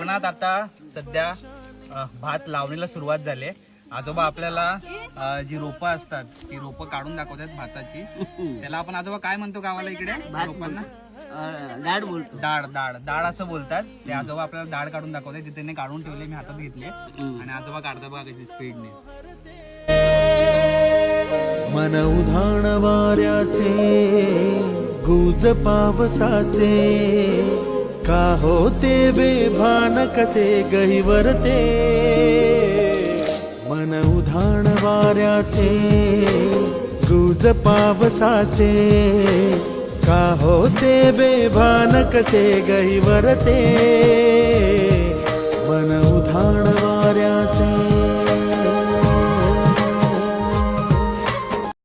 रानात आता सध्या भात लावणीला सुरुवात झाली. आजोबा आपल्याला जी रोपं असतात ती रोपं काढून दाखवतात भाताची. त्याला आपण आजोबा काय म्हणतो गावाला इकडे रोपांना? दाढ बोलतो. दाढ दाढ दाढ असं बोलतात. ते आजोबा आपल्याला दाढ काढून दाखवतात. तिथे त्यांनी काढून ठेवले, मी हातात घेतले आणि आजोबा काढता बघा कशी स्पीडने. मन उधाण वाऱ्याचे गुज पावसाचे का होते बेभान कसे गहिवरते. मन उधाण वाऱ्याचे गुज पावसाचे का होते बेभान कसे गहिवरते. मन उधाण